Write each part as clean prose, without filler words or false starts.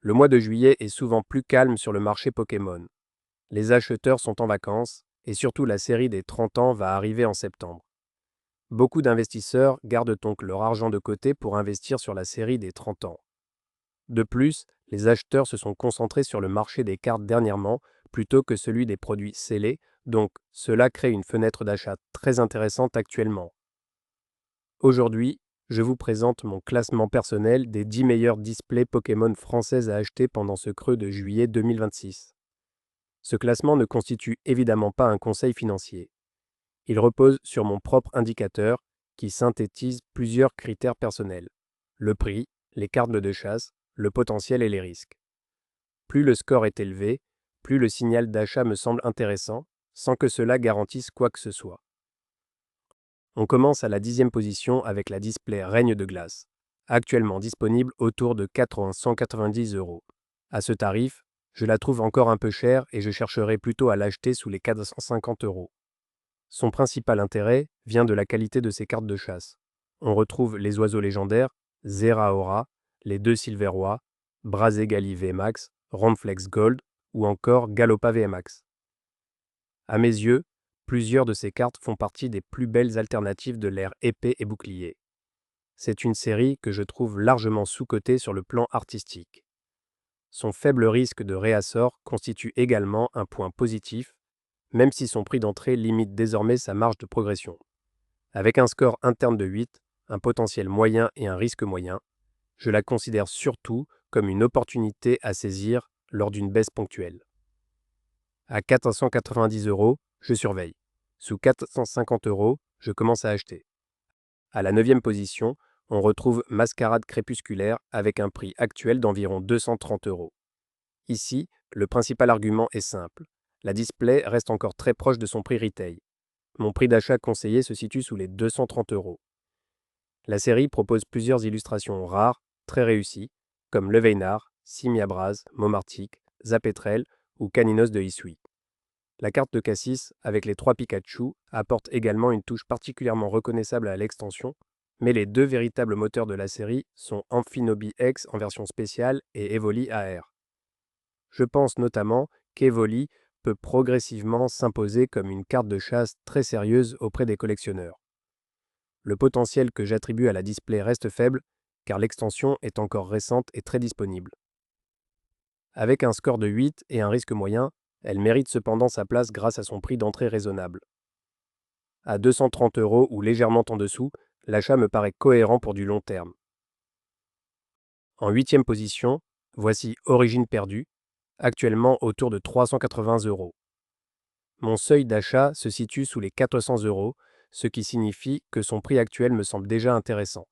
Le mois de juillet est souvent plus calme sur le marché Pokémon. Les acheteurs sont en vacances et surtout la série des 30 ans va arriver en septembre. Beaucoup d'investisseurs gardent donc leur argent de côté pour investir sur la série des 30 ans. De plus, les acheteurs se sont concentrés sur le marché des cartes dernièrement plutôt que celui des produits scellés, donc cela crée une fenêtre d'achat très intéressante actuellement. Aujourd'hui, je vous présente mon classement personnel des 10 meilleurs displays Pokémon françaises à acheter pendant ce creux de juillet 2026. Ce classement ne constitue évidemment pas un conseil financier. Il repose sur mon propre indicateur qui synthétise plusieurs critères personnels. Le prix, les cartes de chasse, le potentiel et les risques. Plus le score est élevé, plus le signal d'achat me semble intéressant, sans que cela garantisse quoi que ce soit. On commence à la 10e position avec la display Règne de glace, actuellement disponible autour de 490 €. À ce tarif, je la trouve encore un peu chère et je chercherai plutôt à l'acheter sous les 450 €. Son principal intérêt vient de la qualité de ses cartes de chasse. On retrouve les oiseaux légendaires, Zeraora, les deux Silverois, Brazegali VMAX, Ronflex Gold ou encore Galopa VMAX. À mes yeux, plusieurs de ces cartes font partie des plus belles alternatives de l'ère épée et bouclier. C'est une série que je trouve largement sous-cotée sur le plan artistique. Son faible risque de réassort constitue également un point positif, même si son prix d'entrée limite désormais sa marge de progression. Avec un score interne de 8, un potentiel moyen et un risque moyen, je la considère surtout comme une opportunité à saisir lors d'une baisse ponctuelle. À 490 €, je surveille. Sous 450 €, je commence à acheter. À la 9e position, on retrouve Mascarade crépusculaire avec un prix actuel d'environ 230 €. Ici, le principal argument est simple. La display reste encore très proche de son prix retail. Mon prix d'achat conseillé se situe sous les 230 €. La série propose plusieurs illustrations rares, très réussies, comme Leveinar, Simiabraz, Momartic, Zapetrel ou Caninos de Hisui. La carte de Cassis, avec les 3 Pikachu, apporte également une touche particulièrement reconnaissable à l'extension, mais les deux véritables moteurs de la série sont Amphinobi X en version spéciale et Evoli AR. Je pense notamment qu'Evoli peut progressivement s'imposer comme une carte de chasse très sérieuse auprès des collectionneurs. Le potentiel que j'attribue à la display reste faible, car l'extension est encore récente et très disponible. Avec un score de 8 et un risque moyen, elle mérite cependant sa place grâce à son prix d'entrée raisonnable. À 230 € ou légèrement en dessous, l'achat me paraît cohérent pour du long terme. En 8e position, voici Origine perdue, actuellement autour de 380 €. Mon seuil d'achat se situe sous les 400 €, ce qui signifie que son prix actuel me semble déjà intéressant.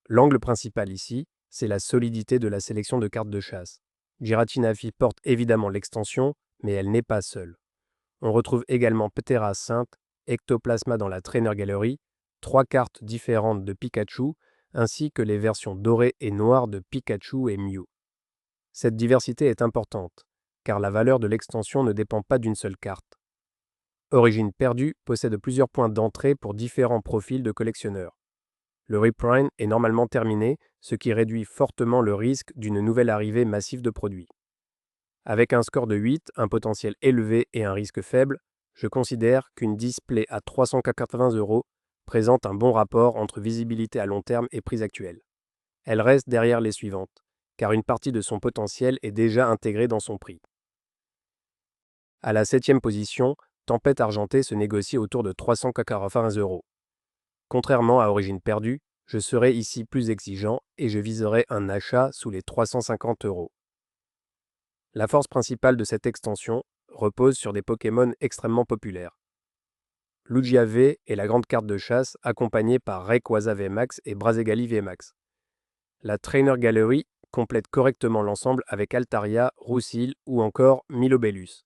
L'angle principal ici, c'est la solidité de la sélection de cartes de chasse. Giratina-Phi porte évidemment l'extension, mais elle n'est pas seule. On retrouve également Ptera Sainte, Ectoplasma dans la Trainer Gallery, 3 cartes différentes de Pikachu, ainsi que les versions dorées et noires de Pikachu et Mew. Cette diversité est importante, car la valeur de l'extension ne dépend pas d'une seule carte. Origine perdue possède plusieurs points d'entrée pour différents profils de collectionneurs. Le reprint est normalement terminé, ce qui réduit fortement le risque d'une nouvelle arrivée massive de produits. Avec un score de 8, un potentiel élevé et un risque faible, je considère qu'une display à 380 € présente un bon rapport entre visibilité à long terme et prix actuel. Elle reste derrière les suivantes, car une partie de son potentiel est déjà intégrée dans son prix. À la 7e position, Tempête argentée se négocie autour de 380 €. Contrairement à Origine perdue, je serai ici plus exigeant et je viserai un achat sous les 350 €. La force principale de cette extension repose sur des Pokémon extrêmement populaires. Lugia V est la grande carte de chasse accompagnée par Rayquaza VMAX et Brazegali VMAX. La Trainer Gallery complète correctement l'ensemble avec Altaria, Roussil ou encore Milobellus.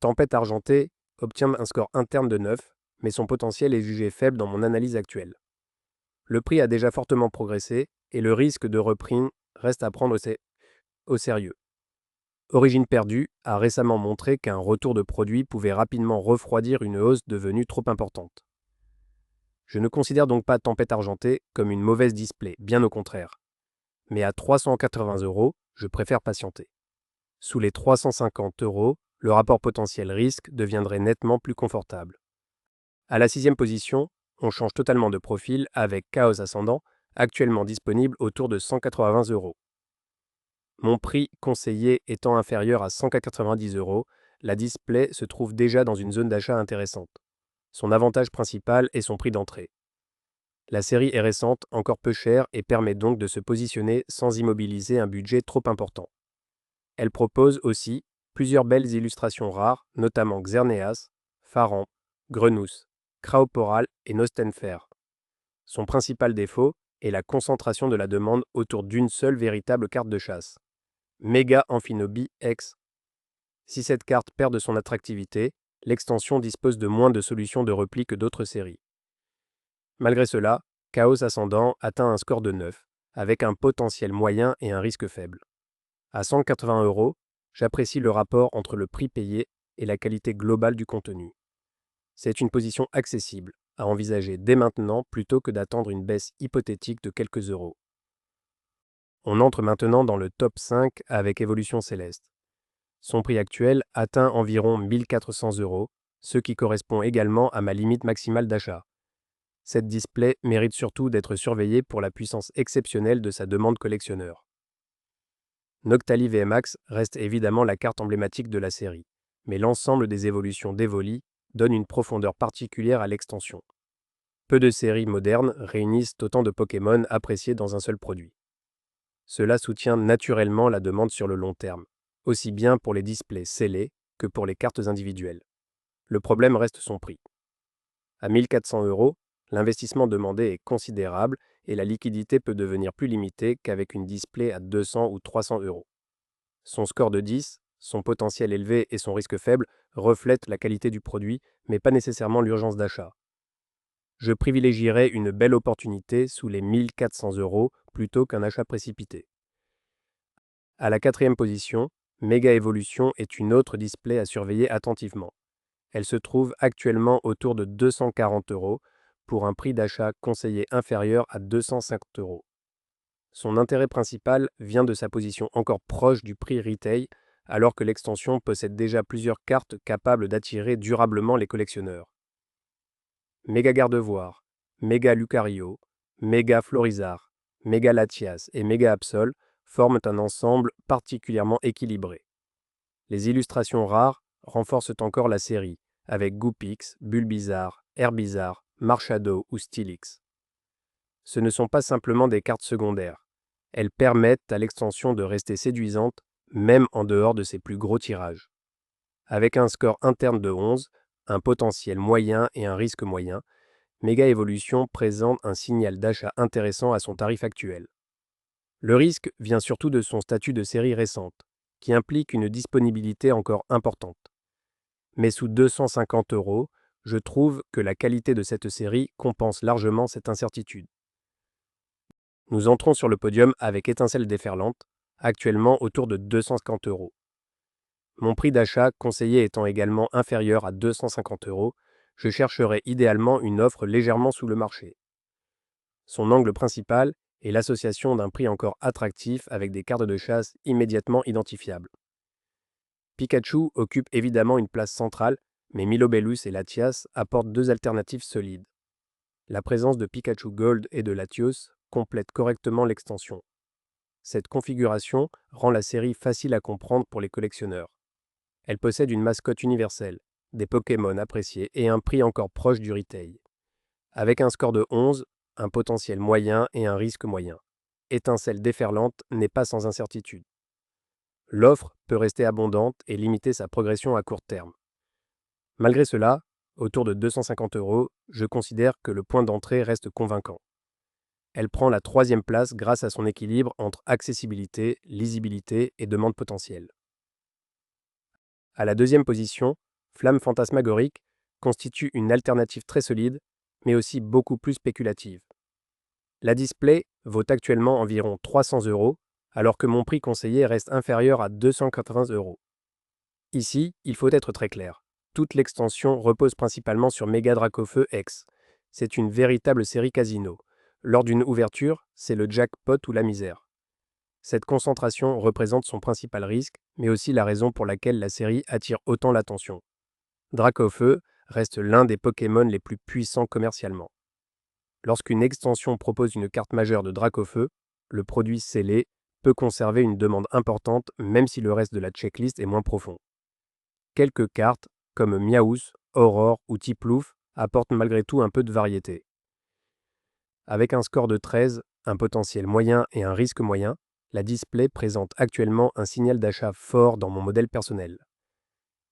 Tempête argentée obtient un score interne de 9, mais son potentiel est jugé faible dans mon analyse actuelle. Le prix a déjà fortement progressé et le risque de reprint reste à prendre au sérieux. Origine perdue a récemment montré qu'un retour de produit pouvait rapidement refroidir une hausse devenue trop importante. Je ne considère donc pas Tempête argentée comme une mauvaise display, bien au contraire. Mais à 380 €, je préfère patienter. Sous les 350 €, le rapport potentiel risque deviendrait nettement plus confortable. À la 6e position, on change totalement de profil avec Chaos Ascendant, actuellement disponible autour de 180 €. Mon prix conseillé étant inférieur à 190 €, la display se trouve déjà dans une zone d'achat intéressante. Son avantage principal est son prix d'entrée. La série est récente, encore peu chère et permet donc de se positionner sans immobiliser un budget trop important. Elle propose aussi plusieurs belles illustrations rares, notamment Xerneas, Pharan, Grenousse, Craoporal et Nostenfer. Son principal défaut est la concentration de la demande autour d'une seule véritable carte de chasse. Mega Amphinobie X. Si cette carte perd de son attractivité, l'extension dispose de moins de solutions de repli que d'autres séries. Malgré cela, Chaos Ascendant atteint un score de 9, avec un potentiel moyen et un risque faible. À 180 €, j'apprécie le rapport entre le prix payé et la qualité globale du contenu. C'est une position accessible, à envisager dès maintenant plutôt que d'attendre une baisse hypothétique de quelques euros. On entre maintenant dans le top 5 avec Évolution Céleste. Son prix actuel atteint environ 1400 €, ce qui correspond également à ma limite maximale d'achat. Cette display mérite surtout d'être surveillée pour la puissance exceptionnelle de sa demande collectionneur. Noctali VMAX reste évidemment la carte emblématique de la série, mais l'ensemble des évolutions d'Evoli donne une profondeur particulière à l'extension. Peu de séries modernes réunissent autant de Pokémon appréciés dans un seul produit. Cela soutient naturellement la demande sur le long terme, aussi bien pour les displays scellés que pour les cartes individuelles. Le problème reste son prix. À 1400 €, l'investissement demandé est considérable et la liquidité peut devenir plus limitée qu'avec une display à 200 ou 300 €. Son score de 10, son potentiel élevé et son risque faible reflètent la qualité du produit, mais pas nécessairement l'urgence d'achat. Je privilégierais une belle opportunité sous les 1400 € plutôt qu'un achat précipité. À la 4e position, Mega Evolution est une autre display à surveiller attentivement. Elle se trouve actuellement autour de 240 € pour un prix d'achat conseillé inférieur à 250 €. Son intérêt principal vient de sa position encore proche du prix retail, alors que l'extension possède déjà plusieurs cartes capables d'attirer durablement les collectionneurs. Méga Gardevoir, Méga Lucario, Méga Florizard, Méga Latias et Méga Absol forment un ensemble particulièrement équilibré. Les illustrations rares renforcent encore la série, avec Goopix, Bulbizarre, Herbizarre, Marshado ou Steelix. Ce ne sont pas simplement des cartes secondaires. Elles permettent à l'extension de rester séduisante, même en dehors de ses plus gros tirages. Avec un score interne de 11, un potentiel moyen et un risque moyen, Mega Evolution présente un signal d'achat intéressant à son tarif actuel. Le risque vient surtout de son statut de série récente, qui implique une disponibilité encore importante. Mais sous 250 €, je trouve que la qualité de cette série compense largement cette incertitude. Nous entrons sur le podium avec Étincelle déferlante, actuellement autour de 250 €. Mon prix d'achat conseillé étant également inférieur à 250 €, je chercherai idéalement une offre légèrement sous le marché. Son angle principal est l'association d'un prix encore attractif avec des cartes de chasse immédiatement identifiables. Pikachu occupe évidemment une place centrale, mais Milobellus et Latias apportent deux alternatives solides. La présence de Pikachu Gold et de Latios complète correctement l'extension. Cette configuration rend la série facile à comprendre pour les collectionneurs. Elle possède une mascotte universelle, des Pokémon appréciés et un prix encore proche du retail. Avec un score de 11, un potentiel moyen et un risque moyen. Étincelle déferlante n'est pas sans incertitude. L'offre peut rester abondante et limiter sa progression à court terme. Malgré cela, autour de 250 €, je considère que le point d'entrée reste convaincant. Elle prend la 3e place grâce à son équilibre entre accessibilité, lisibilité et demande potentielle. À la 2e position, Flamme Fantasmagorique constitue une alternative très solide, mais aussi beaucoup plus spéculative. La display vaut actuellement environ 300 €, alors que mon prix conseillé reste inférieur à 280 €. Ici, il faut être très clair. Toute l'extension repose principalement sur Mega Dracofeu X. C'est une véritable série casino. Lors d'une ouverture, c'est le jackpot ou la misère. Cette concentration représente son principal risque, mais aussi la raison pour laquelle la série attire autant l'attention. Dracofeu reste l'un des Pokémon les plus puissants commercialement. Lorsqu'une extension propose une carte majeure de Dracofeu, le produit scellé peut conserver une demande importante même si le reste de la checklist est moins profond. Quelques cartes, comme Miaous, Aurore ou Tiplouf, apportent malgré tout un peu de variété. Avec un score de 13, un potentiel moyen et un risque moyen, la Display présente actuellement un signal d'achat fort dans mon modèle personnel.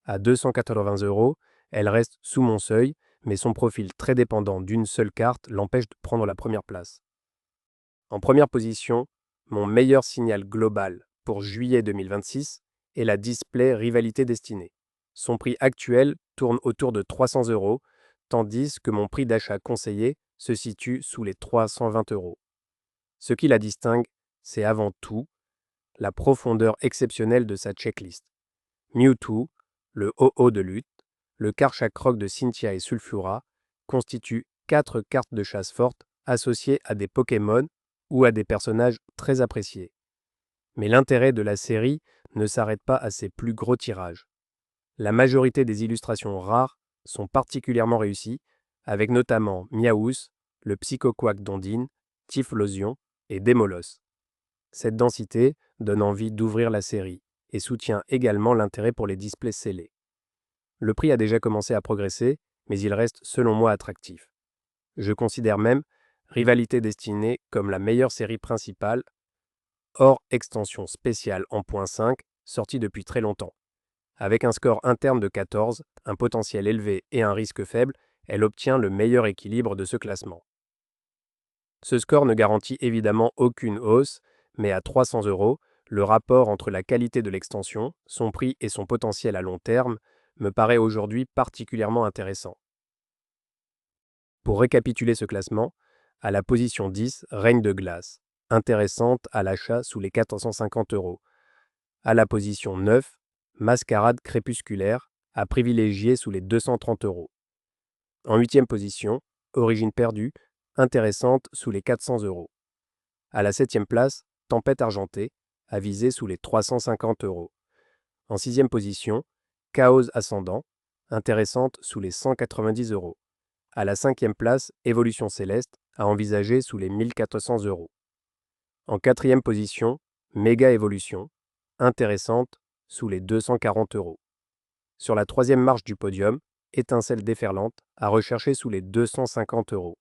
À 280 €, elle reste sous mon seuil, mais son profil très dépendant d'une seule carte l'empêche de prendre la première place. En première position, mon meilleur signal global pour juillet 2026 est la Display Rivalité Destinée. Son prix actuel tourne autour de 300 €, tandis que mon prix d'achat conseillé se situe sous les 320 €. Ce qui la distingue, c'est avant tout la profondeur exceptionnelle de sa checklist. Mewtwo, le Ho-Oh de lutte, le Karchakroc de Cynthia et Sulfura constituent 4 cartes de chasse fortes associées à des Pokémon ou à des personnages très appréciés. Mais l'intérêt de la série ne s'arrête pas à ses plus gros tirages. La majorité des illustrations rares sont particulièrement réussies, avec notamment Miaous, le Psychoquack d'Ondine, Typhlosion et Démolos. Cette densité donne envie d'ouvrir la série et soutient également l'intérêt pour les displays scellés. Le prix a déjà commencé à progresser, mais il reste selon moi attractif. Je considère même Rivalité Destinée comme la meilleure série principale, hors extension spéciale en .5, sortie depuis très longtemps. Avec un score interne de 14, un potentiel élevé et un risque faible, elle obtient le meilleur équilibre de ce classement. Ce score ne garantit évidemment aucune hausse, mais à 300 €, le rapport entre la qualité de l'extension, son prix et son potentiel à long terme me paraît aujourd'hui particulièrement intéressant. Pour récapituler ce classement, à la position 10, Règne de glace, intéressante à l'achat sous les 450 €. À la position 9, Mascarade crépusculaire, à privilégier sous les 230 €. En 8e position, Origine perdue, intéressante sous les 400 €. À la 7e place, Tempête argentée, à viser sous les 350 €. En 6e position, Chaos ascendant, intéressante sous les 190 €. À la 5e place, Évolution céleste, à envisager sous les 1400 €. En 4e position, Méga évolution, intéressante sous les 240 €. Sur la 3e marche du podium, Étincelle déferlante, à rechercher sous les 250 €.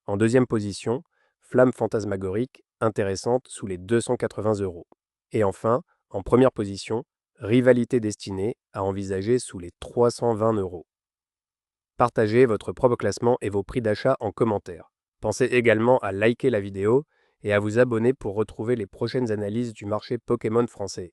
En 2e position, Flamme fantasmagorique, intéressante sous les 280 €. Et enfin, en première position, Rivalité destinée, à envisager sous les 320 €. Partagez votre propre classement et vos prix d'achat en commentaire. Pensez également à liker la vidéo et à vous abonner pour retrouver les prochaines analyses du marché Pokémon français.